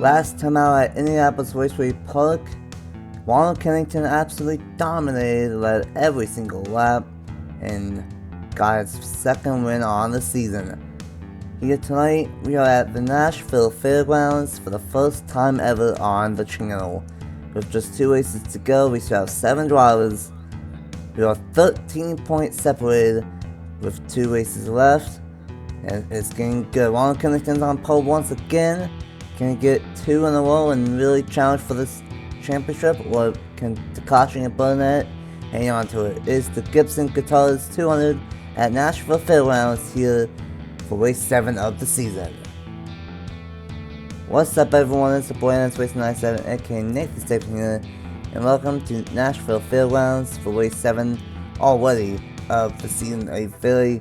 Last time out at Indianapolis Raceway Park, Ronald Kennington absolutely dominated, led every single lap, and got his second win on the season. Here tonight, we are at the Nashville Fairgrounds for the first time ever on the channel. With just 2 races to go, we still have 7 drivers. We are 13 points separated with 2 races left, and it's getting good. Ronald Kennington's on pole once again. Can he get 2 in a row and really challenge for this championship, or can Takashi and Burnett hang on to it? It's the Gibson Guitars 200 at Nashville Fairgrounds here for race 7 of the season. What's up, everyone? It's the boy that's Race 97, aka Nathan Stapleton here, and welcome to Nashville Fairgrounds for race 7 already of the season. A very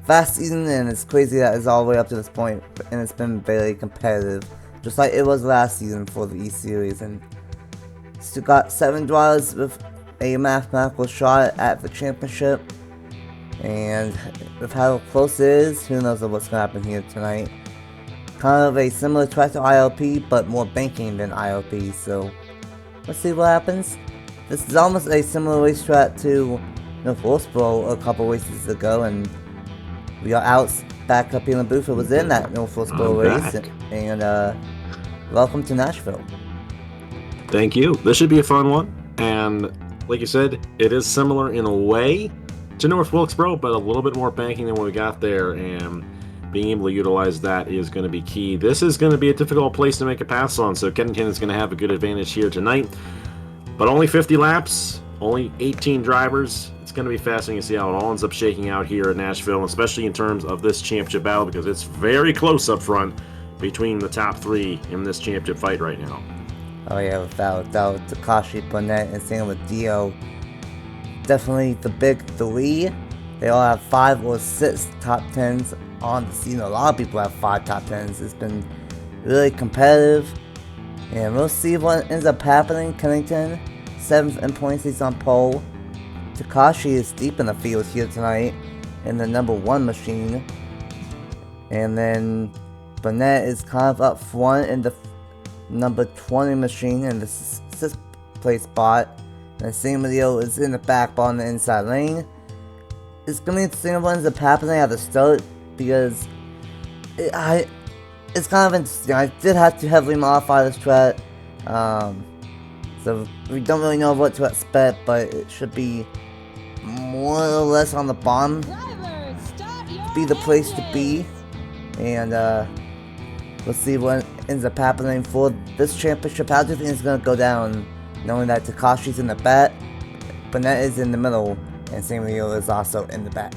fast season, and it's crazy that it's all the way up to this point, and it's been very competitive, just like it was last season for the East Series. And still got 7 drivers with a mathematical shot at the championship, and with how close it is, who knows what's going to happen here tonight. Kind of a similar track to ILP, but more banking than ILP, so let's see what happens. This is almost a similar racetrack to North a couple races ago, and we are out back up here in the booth. It was in that North race, and welcome to Nashville. Thank you. This should be a fun one, and like you said, it is similar in a way to North Wilkesboro, but a little bit more banking than what we got there, and being able to utilize that is going to be key. This is going to be a difficult place to make a pass on, so Kennington is going to have a good advantage here tonight, but only 50 laps, only 18 drivers. It's going to be fascinating to see how it all ends up shaking out here at Nashville, especially in terms of this championship battle, because it's very close up front between the top 3 in this championship fight right now. Oh yeah, without doubt, Takashi, Burnett, and same with Dio. Definitely the big 3. They all have 5 or 6 top 10s on the season. A lot of people have 5 top 10s. It's been really competitive, and we'll see what ends up happening. Kennington, 7th in points, he's on pole. Takashi is deep in the field here tonight in the number 1 machine, and then Burnett is kind of up front in the number 20 machine in the 6th place spot, and Sam Video is in the back bar on the inside lane. It's gonna be interesting what ends up happening at the start, because it's kind of interesting. I did have to heavily modify this track, so we don't really know what to expect, but it should be more or less on the bottom to be the place to be, and let's see what ends up happening for this championship. How do you think it's going to go down, knowing that Takashi's in the back, Burnett is in the middle, and Samuel is also in the back?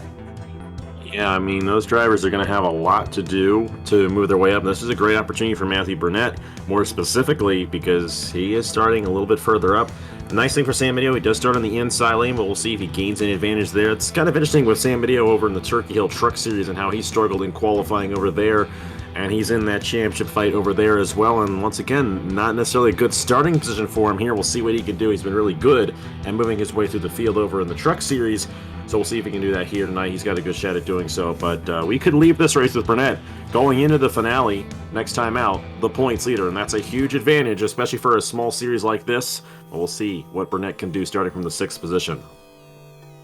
Yeah, I mean, those drivers are going to have a lot to do to move their way up. This is a great opportunity for Matthew Burnett, more specifically because he is starting a little bit further up. The nice thing for Sam Video, he does start on the inside lane, but we'll see if he gains any advantage there. It's kind of interesting with Sam Video over in the Turkey Hill Truck Series and how he struggled in qualifying over there, and he's in that championship fight over there as well. And once again, not necessarily a good starting position for him here. We'll see what he can do. He's been really good and moving his way through the field over in the Truck Series, so we'll see if he can do that here tonight. He's got a good shot at doing so, but we could leave this race with Burnett going into the finale next time out, the points leader, and that's a huge advantage, especially for a small series like this. But we'll see what Burnett can do starting from the 6th position.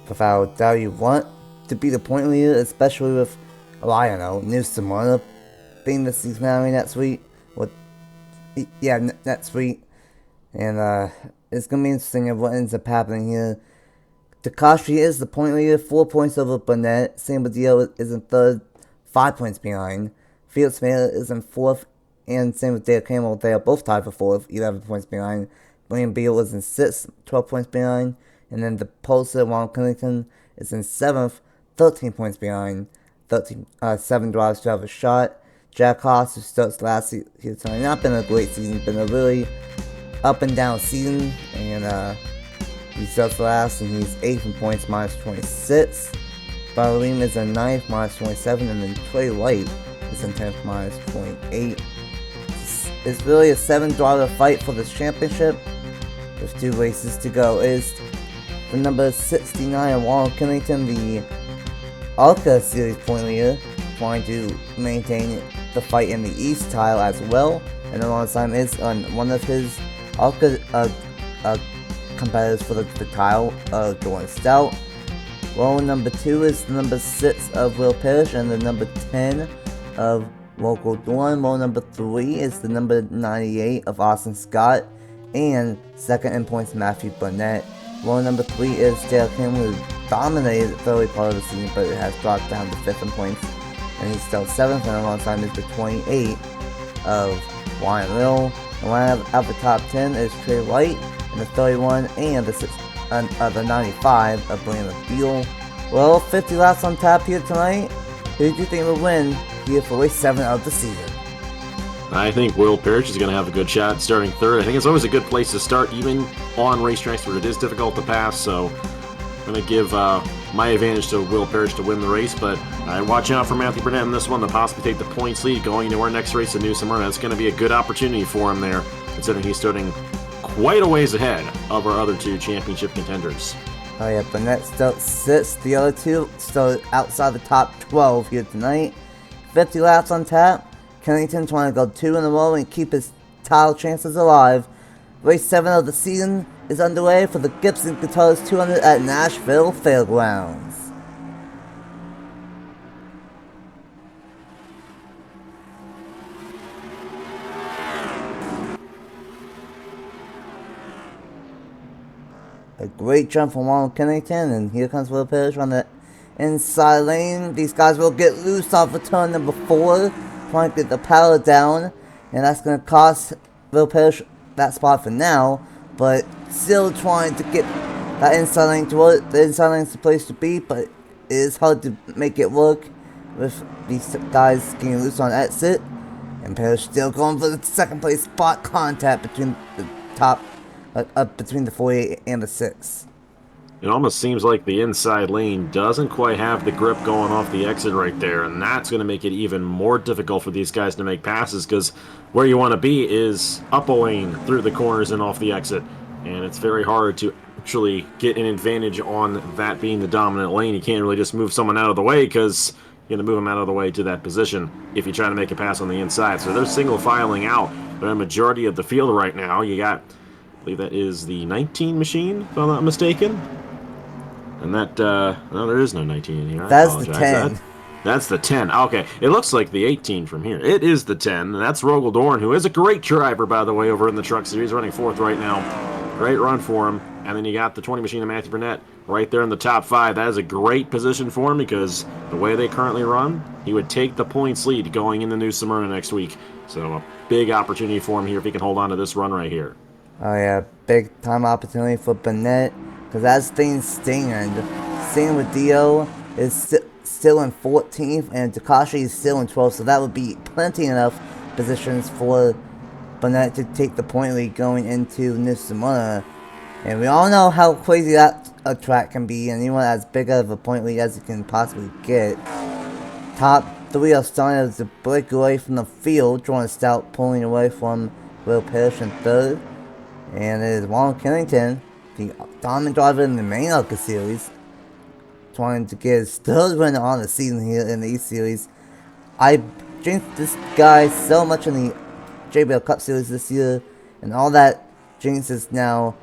Without doubt, you want to be the point leader, especially with, well, I don't know, New Smyrna being the seasonality next week. Next week. And it's going to be interesting of what ends up happening here. Takashi is the point leader, 4 points over Burnett. Sam Badillo is in 3rd, 5 points behind. Felix Miller is in 4th, and same with Dale Campbell. They are both tied for 4th, 11 points behind. William Beal is in 6th, 12 points behind. And then the pollster, Ronald Kennington, is in 7th, 13 points behind. 7 drives to have a shot. Jack Haas, who starts last here tonight, not been a great season, been a really up and down season, and he starts last, and he's 8th in points, minus 26. Barlim is in 9th, minus 27, and then Trey Light is in 10th, minus 28. It's really a 7-driver fight for this championship, with 2 races to go. Is the number 69, Ronald Kennington, the ARCA Series point leader, trying to maintain the fight in the East tile as well. and alongside is on one of his competitors for the title, Jordan Stout. Role number 2 is the number 6 of Will Parrish and the number 10 of Local Dawn. Role number 3 is the number 98 of Austin Scott, and second in points Matthew Burnett. Role number 3 is Dale Kim, who dominated the early part of the season, but it has dropped down to 5th in points, and he's still 7th, and alongside is the 28 of Ryan Little. And one out of the top 10 is Trey White, and the 31 and the 95 of Brandon Beal. Well, 50 laps on tap here tonight. Who do you think will win here for race 7 of the season? I think Will Parrish is going to have a good shot starting third. I think it's always a good place to start, even on racetracks where it is difficult to pass. So I'm going to give my advantage to Will Parrish to win the race. But watch out for Matthew Burnett in this one to possibly take the points lead going into our next race in New Smyrna. That's going to be a good opportunity for him there, considering he's starting quite a ways ahead of our other 2 championship contenders. Oh yeah, Burnett still sits. The other 2 still outside the top 12 here tonight. 50 laps on tap. Kennington trying to go 2 in a row and keep his title chances alive. Race 7 of the season is underway for the Gibson Guitars 200 at Nashville Fairgrounds. A great jump from Ronald Kennington, and here comes Will Parrish on the inside lane. These guys will get loose off of turn number 4. Trying to get the power down, and that's going to cost Will Parrish that spot for now, but still trying to get that inside lane to work. The inside lane is the place to be, but it is hard to make it work with these guys getting loose on exit, and Parrish still going for the second place spot. Contact between the top, between the 48 and the 6. It almost seems like the inside lane doesn't quite have the grip going off the exit right there, and that's going to make it even more difficult for these guys to make passes, because where you want to be is up a lane through the corners and off the exit, and it's very hard to actually get an advantage on that being the dominant lane. You can't really just move someone out of the way, because you're going to move them out of the way to that position if you try to make a pass on the inside. So they're single filing out, but a majority of the field right now, you got, I believe that is the 19 machine, if I'm not mistaken. And that, no, there is no 19 in here. That's the 10. That's the 10. Okay, it looks like the 18 from here. It is the 10, and that's Rogel Dorn, who is a great driver, by the way, over in the Truck Series, running 4th right now. Great run for him. And then you got the 20 machine of Matthew Burnett right there in the top 5. That is a great position for him, because the way they currently run, he would take the points lead going into New Smyrna next week. So a big opportunity for him here if he can hold on to this run right here. Oh yeah, big time opportunity for Burnett. Because as things stand with Dio is still in 14th, and Takashi is still in 12th, so that would be plenty enough positions for Burnett to take the point lead going into New Smyrna. And we all know how crazy that a track can be, and even as big of a point lead as you can possibly get. Top 3 are starting to break away from the field. Jordan Stout pulling away from Will Parrish in 3rd, and it is Ronald Kennington, the dominant driver in the main ARCA series, trying to get his 3rd win on the season here in the East Series. I jinxed this guy so much in the JBL Cup Series this year, and all that jinx is now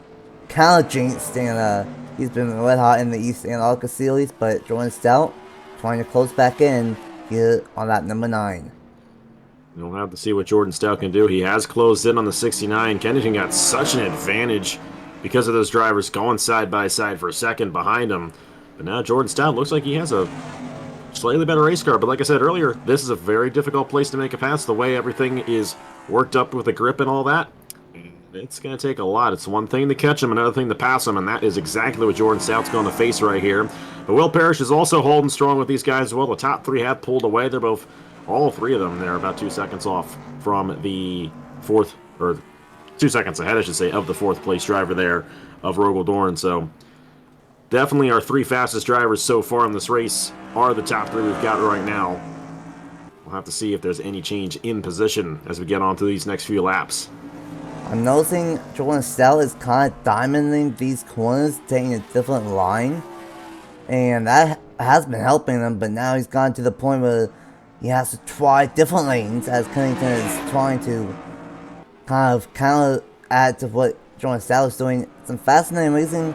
kind of jinxed, and he's been red hot in the East and ARCA Series, but Jordan Stout trying to close back in here on that number 9. We'll have to see what Jordan Stout can do. He has closed in on the 69. Kennington got such an advantage because of those drivers going side by side for a second behind him. But now Jordan Stout looks like he has a slightly better race car. But like I said earlier, this is a very difficult place to make a pass. The way everything is worked up with the grip and all that, it's going to take a lot. It's one thing to catch him, another thing to pass him, and that is exactly what Jordan Stout's going to face right here. But Will Parrish is also holding strong with these guys as well. The top 3 have pulled away. They're both, all 3 of them, they're about 2 seconds off from the 4th, or 2 seconds ahead, I should say, of the 4th place driver there of Rogel Dorn. So definitely our 3 fastest drivers so far in this race are the top 3 we've got right now. We'll have to see if there's any change in position as we get on to these next few laps. I'm noticing Jordan Stout is kind of diamonding these corners, taking a different line, and that has been helping him, but now he's gone to the point where he has to try different lanes, as Kennington is trying to kind of add to what Jordan Stout is doing. Some fascinating racing,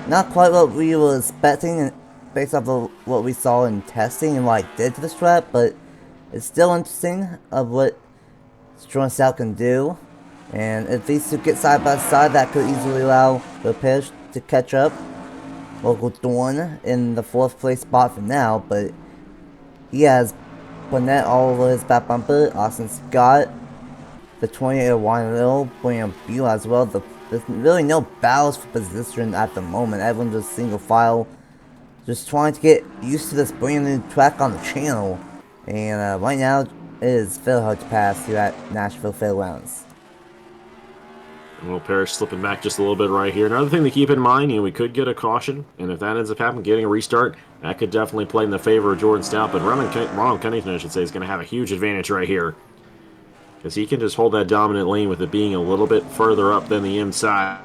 not quite what we were expecting based off of what we saw in testing and what it did to the strap, but it's still interesting of what Jordan Stout can do. And if these two get side by side, that could easily allow the pairs to catch up. Local Dawn in the 4th place spot for now, but he has Burnett all over his back bumper. Austin Scott, the 2801 William Buell as well. There's really no battles for position at the moment. Everyone's just single file, just trying to get used to this brand new track on the channel. And right now, it is very hard to pass here at Nashville Fairgrounds. Will Parrish slipping back just a little bit right here. Another thing to keep in mind, we could get a caution, and if that ends up happening, getting a restart, that could definitely play in the favor of Jordan Stout. But Ronald Kennington, I should say, is going to have a huge advantage right here, because he can just hold that dominant lane with it being a little bit further up than the inside.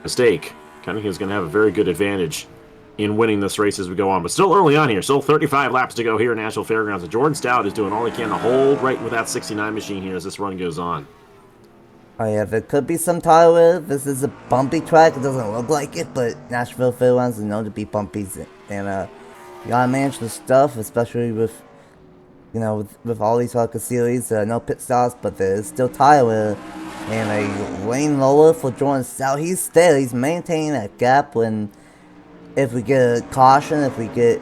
Mistake. Kennington's going to have a very good advantage in winning this race as we go on. But still early on here. Still 35 laps to go here at Nashville Fairgrounds. And Jordan Stout is doing all he can to hold right with that 69 machine here as this run goes on. Oh yeah, there could be some tire wear. This is a bumpy track. It doesn't look like it, but Nashville Fairgrounds is known to be bumpy. And you gotta manage the stuff, especially with, with all these Rocket Series. No pit stops, but there is still tire wear. And a lane lower for Jordan Stout. He's steady. He's maintaining that gap when, if we get a caution, if we get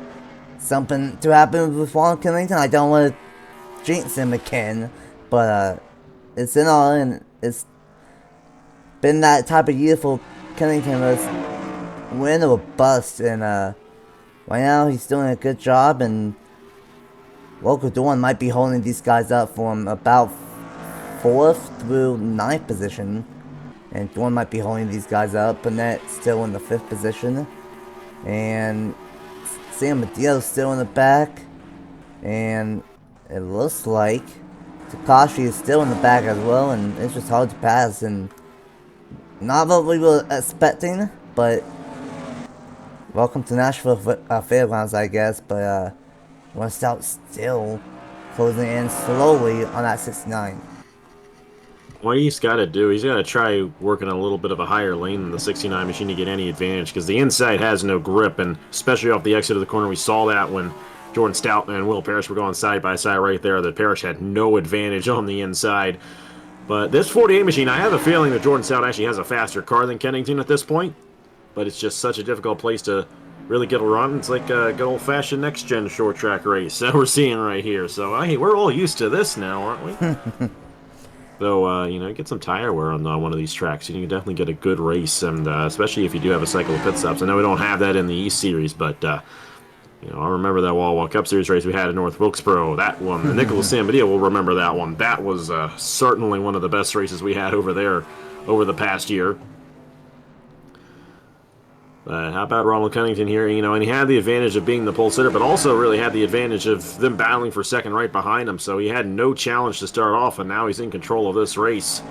something to happen with Ron Kennington, I don't want to jinx him again. But it's in all in. It's been that type of year for Kennington. Was win or bust, and right now he's doing a good job. And Local Dawn might be holding these guys up from about 4th through 9th position, and Dawn might be holding these guys up. Burnett still in the 5th position, and Sam Medeiros still in the back, and it looks like Takashi is still in the back as well, and it's just hard to pass, and not what we were expecting, but welcome to Nashville Fairgrounds, I guess. But Jordan Stout still closing in slowly on that 69. What he's got to do, he's got to try working a little bit of a higher lane than the 69 machine to get any advantage, because the inside has no grip, and especially off the exit of the corner, we saw that when Jordan Stout and Will Parrish were going side by side right there. That Parrish had no advantage on the inside. But this 48 machine, I have a feeling that Jordan Stout actually has a faster car than Kennington at this point. But it's just such a difficult place to really get a run. It's like a good old-fashioned next-gen short track race that we're seeing right here. So hey, we're all used to this now, aren't we? So, get some tire wear on one of these tracks. You can definitely get a good race, and especially if you do have a cycle of pit stops. I know we don't have that in the East Series, but I remember that Wassup Cup Series race we had in North Wilkesboro. That one, the Nicholas San Mateo will remember that one. That was certainly one of the best races we had over there over the past year. But how about Ronald Kennington here? And he had the advantage of being the pole sitter, but also really had the advantage of them battling for second right behind him. So he had no challenge to start off, and now he's in control of this race.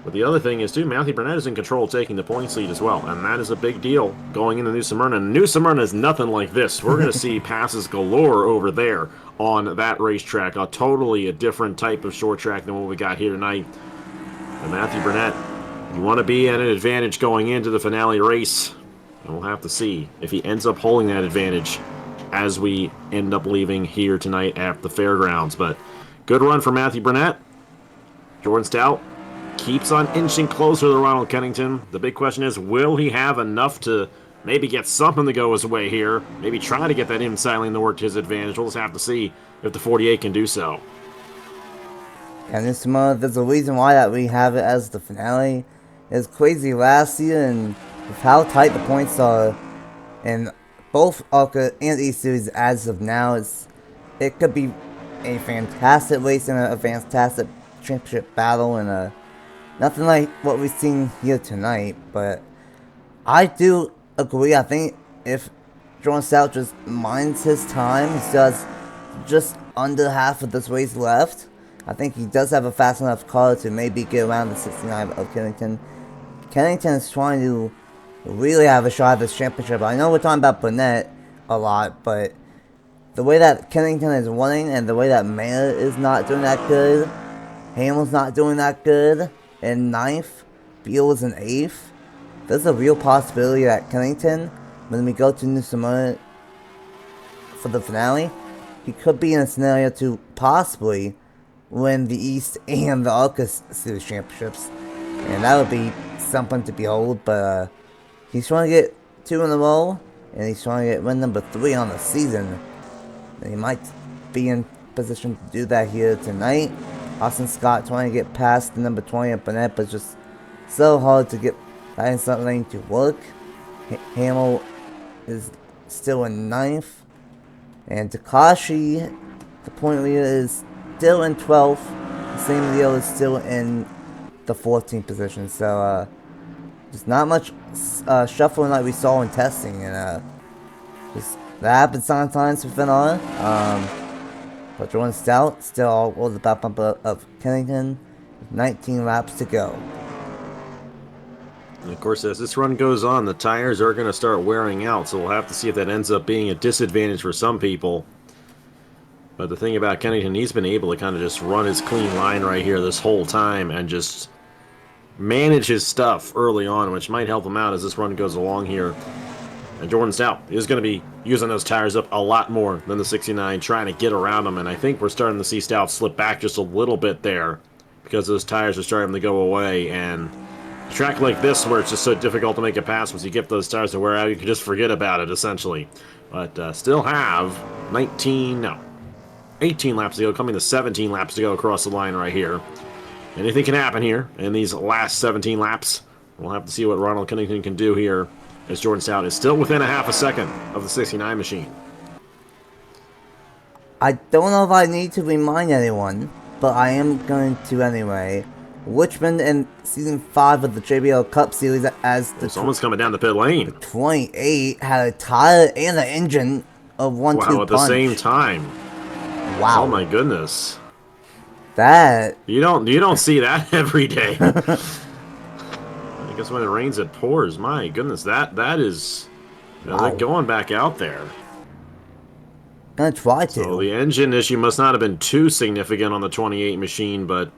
But the other thing is, too, Matthew Burnett is in control of taking the points lead as well, and that is a big deal going into New Smyrna. And New Smyrna is nothing like this. We're going to see passes galore over there on that racetrack, a totally different type of short track than what we got here tonight. And Matthew Burnett, you want to be at an advantage going into the finale race, and we'll have to see if he ends up holding that advantage as we end up leaving here tonight at the fairgrounds. But good run for Matthew Burnett. Jordan Stout keeps on inching closer to Ronald Kennington. The big question is, will he have enough to maybe get something to go his way here? Maybe try to get that inside lane to work to his advantage. We'll just have to see if the 48 can do so. And this month, there's a reason why that we have it as the finale. It's crazy last year, and with how tight the points are in both ARCA and East Series as of now, it could be a fantastic race and a fantastic championship battle, and nothing like what we've seen here tonight. But I do agree. I think if Jordan Stout just minds his time, he still has just under half of this race left. I think he does have a fast enough car to maybe get around the 69 of Kennington. Kennington is trying to really have a shot at this championship. I know we're talking about Burnett a lot, but the way that Kennington is winning and the way that Mayer is not doing that good, Hamill's not doing that good in ninth. Beal is in eighth. There's a real possibility that Kennington, when we go to New Smyrna for the finale, he could be in a scenario to possibly win the East and the ARCA Series championships. And that would be something to behold, but he's trying to get 2 in a row, and he's trying to get win number 3 on the season. And he might be in position to do that here tonight. Austin Scott trying to get past the number 20 at Burnett, but just so hard to get that inside lane to work. Hamill is still in 9th. And Takashi, the point leader, is still in 12th. The same deal is still in the 14th position. So, just not much shuffling like we saw in testing. And just that happens sometimes with NR. But Jordan Stout still all over the back bumper of Kennington. 19 laps to go. And of course, as this run goes on, the tires are going to start wearing out, so we'll have to see if that ends up being a disadvantage for some people. But the thing about Kennington, he's been able to kind of just run his clean line right here this whole time and just manage his stuff early on, which might help him out as this run goes along here. And Jordan Stout is going to be using those tires up a lot more than the 69, trying to get around them. And I think we're starting to see Stout slip back just a little bit there because those tires are starting to go away. And a track like this, where it's just so difficult to make a pass, once you get those tires to wear out, you can just forget about it, essentially. But still have 18 laps to go, coming to 17 laps to go across the line right here. Anything can happen here in these last 17 laps. We'll have to see what Ronald Kennington can do here, as Jordan Stout is still within a half a second of the 69 machine. I don't know if I need to remind anyone, but I am going to anyway. Richmond in Season 5 of the JBL Cup Series as the... Someone's coming down the pit lane. 28 had a tire and an engine of 1-2 punch. Wow, at the same time. Wow. Oh my goodness. That... You don't see that every day. I guess when it rains, it pours. My goodness, that is... Wow. They're going back out there. Gonna try to. So the engine issue must not have been too significant on the 28 machine, but...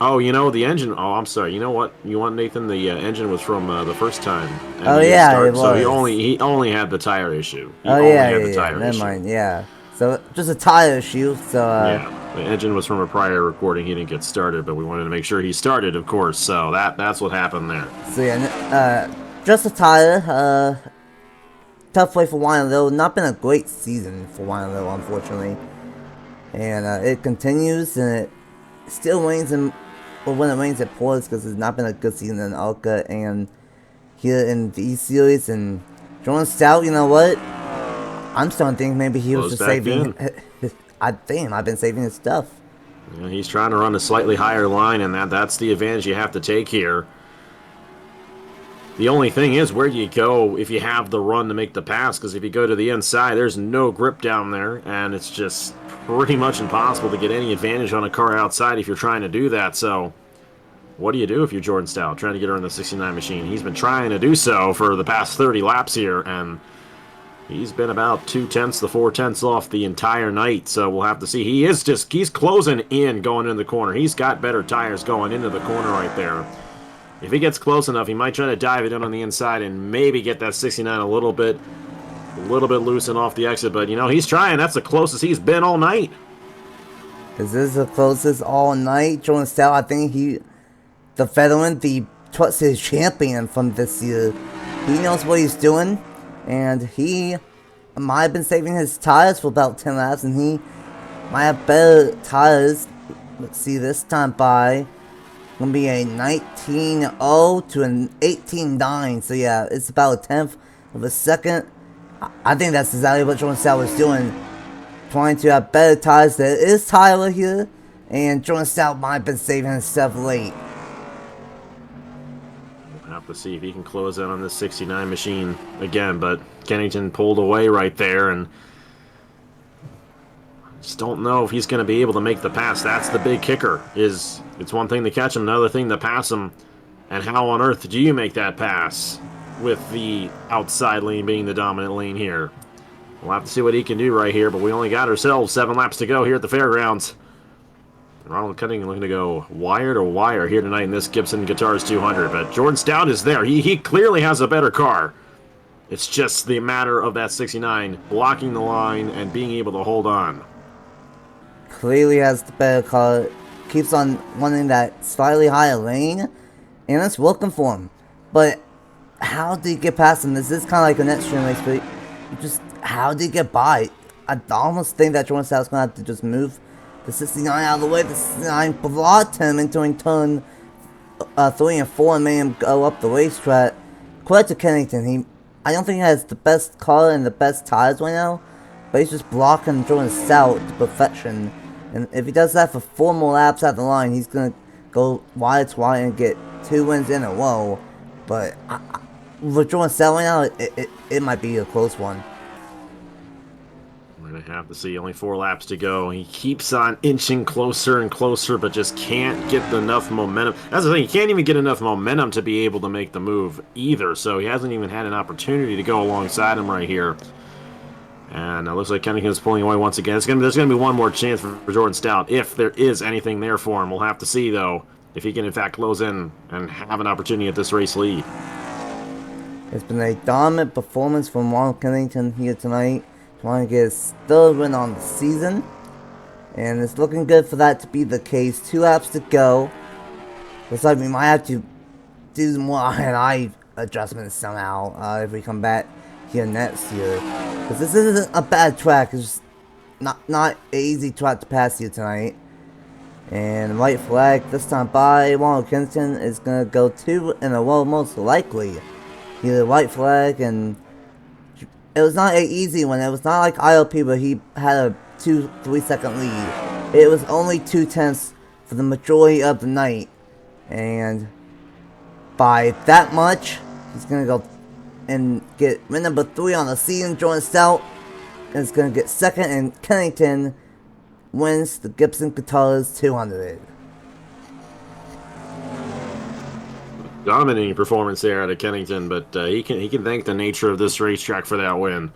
Oh, you know, the engine... Oh, I'm sorry. You know what? You want, Nathan? The engine was from the first time. Oh, yeah, it was. So he only had the tire issue. Never mind, yeah. So, just a tire issue, so... Yeah, the engine was from a prior recording. He didn't get started, but we wanted to make sure he started, of course. So that's what happened there. So, yeah, just a tire. Tough way for Wyandotte. Not been a great season for Wyandotte, unfortunately. And it continues, and it still rains in... Well, when it rains, it pours because it's not been a good season in ARCA and here in the East Series. And Jordan Stout, you know what? I'm starting to think maybe he was just saving. I've been saving his stuff. Yeah, he's trying to run a slightly higher line, and that's the advantage you have to take here. The only thing is, where do you go if you have the run to make the pass? Because if you go to the inside, there's no grip down there, and it's just pretty much impossible to get any advantage on a car outside if you're trying to do that. So what do you do if you're Jordan Stout trying to get around the 69 machine? He's been trying to do so for the past 30 laps here, and he's been about 2/10 to 4/10 off the entire night. So we'll have to see. He's closing in going into the corner. He's got better tires going into the corner right there. If he gets close enough, he might try to dive it in on the inside and maybe get that 69 a little bit loose and off the exit. But, you know, he's trying. That's the closest he's been all night. This is the closest all night. Jordan Stout, I think the veteran, the Truck Series champion from this year, he knows what he's doing. And he might have been saving his tires for about 10 laps. And he might have better tires. Let's see, this time by... Gonna be a 19.0 to an 18.9. So yeah, it's about a 10th of a second. I think that's exactly what Jordan Stout was doing. Trying to have better tires. There is Tyler here. And Jordan Stout might have been saving his stuff late. We'll have to see if he can close out on this 69 machine again. But Kennington pulled away right there. And just don't know if he's going to be able to make the pass. That's the big kicker. It's one thing to catch him, another thing to pass him. And how on earth do you make that pass with the outside lane being the dominant lane here? We'll have to see what he can do right here, but we only got ourselves 7 laps to go here at the fairgrounds. Ronald Cunningham looking to go wire to wire here tonight in this Gibson Guitars 200. But Jordan Stout is there. He clearly has a better car. It's just the matter of that 69 blocking the line and being able to hold on. Clearly has the better car. Keeps on running that slightly higher lane, and it's working for him. But how did he get past him? This is kind of like an extreme race, but just how did he get by? I almost think that Jordan Stout's going to have to just move the 69 out of the way. The 69 blocked him into turn 3 and 4 and made him go up the racetrack. Credit to Kennington. I don't think he has the best car and the best tires right now, but he's just blocking Jordan Stout to perfection. And if he does that for 4 more laps at the line, he's going to go wide to wide and get 2 wins in a row. But with Jordan Stout right now, it might be a close one. We're going to have to see only 4 laps to go. He keeps on inching closer and closer, but just can't get enough momentum. That's the thing, he can't even get enough momentum to be able to make the move either, so he hasn't even had an opportunity to go alongside him right here. And it looks like Cunningham's pulling away once again. There's going to be one more chance for Jordan Stout, if there is anything there for him. We'll have to see, though, if he can, in fact, close in and have an opportunity at this race lead. It's been a dominant performance from Ron Kennington here tonight. Trying to get his 3rd win on the season. And it's looking good for that to be the case. 2 laps to go. Looks like we might have to do some more eye adjustments somehow if we come back here next year. Because this isn't a bad track. It's just not an easy track to pass here tonight. And white flag this time by Ronald Kennington is going to go 2 in a row most likely. Either white flag, and it was not an easy one. It was not like ILP where he had a 2-3 second lead. It was only 2/10 for the majority of the night. And by that much, he's going to go and get win number 3 on the season. Jordan Stout is going to get 2nd, and Kennington wins the Gibson Guitars 200. Dominating performance there out of Kennington, but he can thank the nature of this racetrack for that win,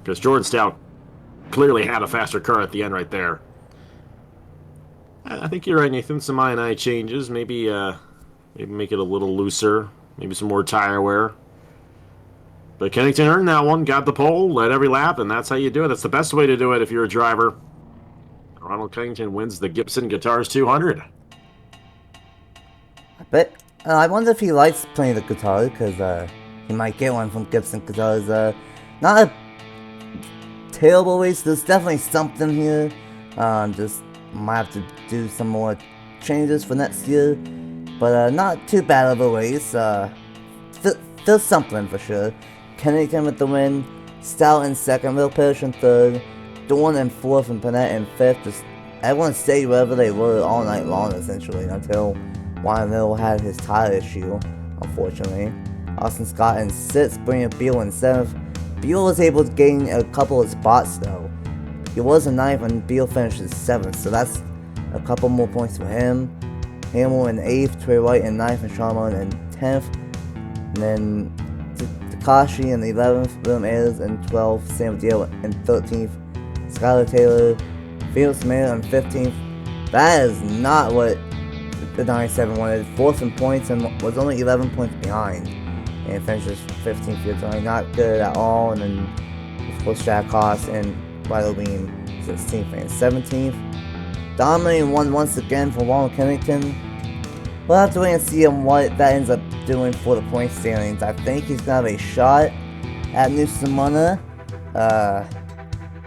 because Jordan Stout clearly had a faster car at the end right there. I think you're right, Nathan. Some I&I changes, maybe make it a little looser, maybe some more tire wear. But Kennington earned that one, got the pole, led every lap, and that's how you do it. That's the best way to do it if you're a driver. Ronald Kennington wins the Gibson Guitars 200. But I wonder if he likes playing the guitar, because he might get one from Gibson Guitars. Not a terrible race. There's definitely something here. Just might have to do some more changes for next year. But not too bad of a race. There's something for sure. Kennington with the win. Stout in 2nd. Will Parrish in 3rd. Dorn in 4th and Burnett in 5th. Just everyone stayed wherever they were all night long, essentially, until Wyomille had his tire issue, unfortunately. Austin Scott in 6th, Brian Beal in 7th. Beal was able to gain a couple of spots though. He was in 9th and Beal finished in 7th, so that's a couple more points for him. Hamill in 8th, Trey White in 9th, and Sharman in 10th. And then Takashi in 11th, William Ayers in 12th, Sam Deal in 13th, Skylar Taylor, Felix Mayer in 15th. That is not what the 97 wanted. 4th in points and was only 11 points behind. And finishes 15th here tonight. Not good at all. And then, of course, Jack Haas and Vital Beam 16th and 17th. Dominating one once again for Ronald Kennington. We'll have to wait and see what that ends up doing for the point standings. I think he's going to have a shot at New Smyrna.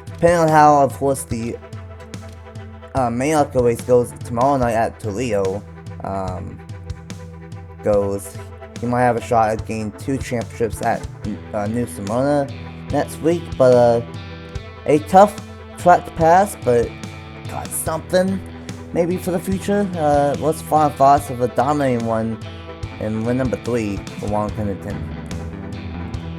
Depending on how, of course, the main ARCA race goes tomorrow night at Toledo goes, he might have a shot at gaining 2 championships at New Smyrna next week. But a tough track to pass, but got something maybe for the future. What's final thoughts of a dominating one and win number 3 for Ronald Kennington?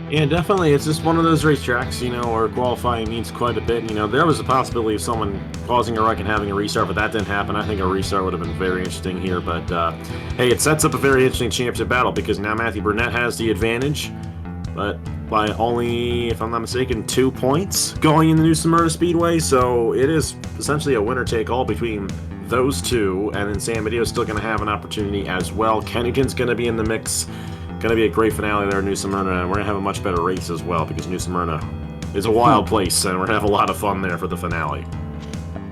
Yeah, definitely. It's just one of those racetracks, where qualifying means quite a bit. There was a possibility of someone causing a wreck and having a restart, but that didn't happen. I think a restart would have been very interesting here. But, hey, it sets up a very interesting championship battle, because now Matthew Burnett has the advantage, but by only, if I'm not mistaken, 2 points going in the New Smyrna Speedway. So it is essentially a winner-take-all between those two, and then San Mateo's still going to have an opportunity as well. Kennington's going to be in the mix. Going to be a great finale there in New Smyrna, and we're going to have a much better race as well because New Smyrna is a wild place, and we're going to have a lot of fun there for the finale.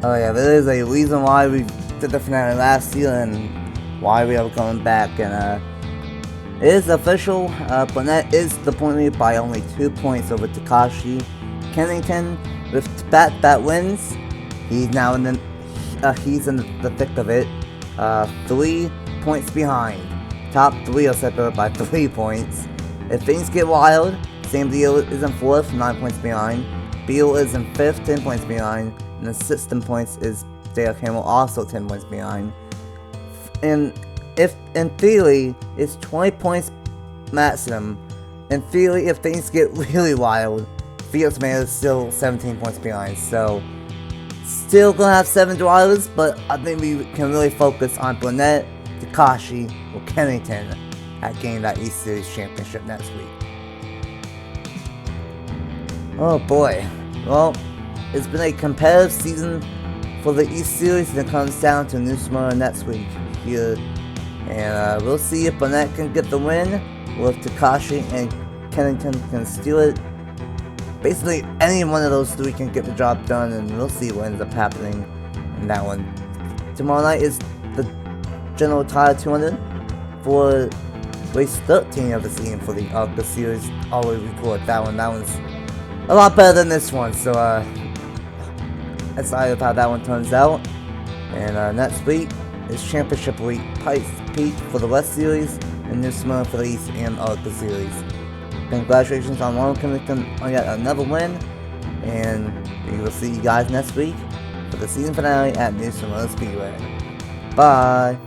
Oh yeah, there is a reason why we did the finale last year and why we are coming back, and it is official. Burnett is the point lead by only 2 points over Takashi. Kennington, with that wins, he's now in the thick of it. 3 points behind. Top 3 are separated by 3 points. If things get wild, Sam Deal is in 4th, 9 points behind. Beal is in 5th, 10 points behind. And the 6th in points is Dale Campbell, also 10 points behind. And if in theory, it's 20 points maximum. In theory, if things get really wild, Felix Man is still 17 points behind. So, still gonna have 7 drivers, but I think we can really focus on Burnett, Takashi, or Kennington at getting that East Series championship next week. Oh boy. Well, it's been a competitive season for the East Series, and it comes down to New Smyrna next week here. And we'll see if Burnett can get the win, or if Takashi and Kennington can steal it. Basically, any one of those 3 can get the job done, and we'll see what ends up happening in that one. Tomorrow night is the General Tire 200 for race 13 of the season for the ARCA Series. Always record that one. That one's a lot better than this one, so excited how that one turns out. And next week is Championship Week, Pikes Peak for the West Series, and New Smyrna for the East and ARCA Series. Congratulations on Ronald Kennington on yet another win, and we will see you guys next week for the season finale at New Smyrna Speedway. Bye!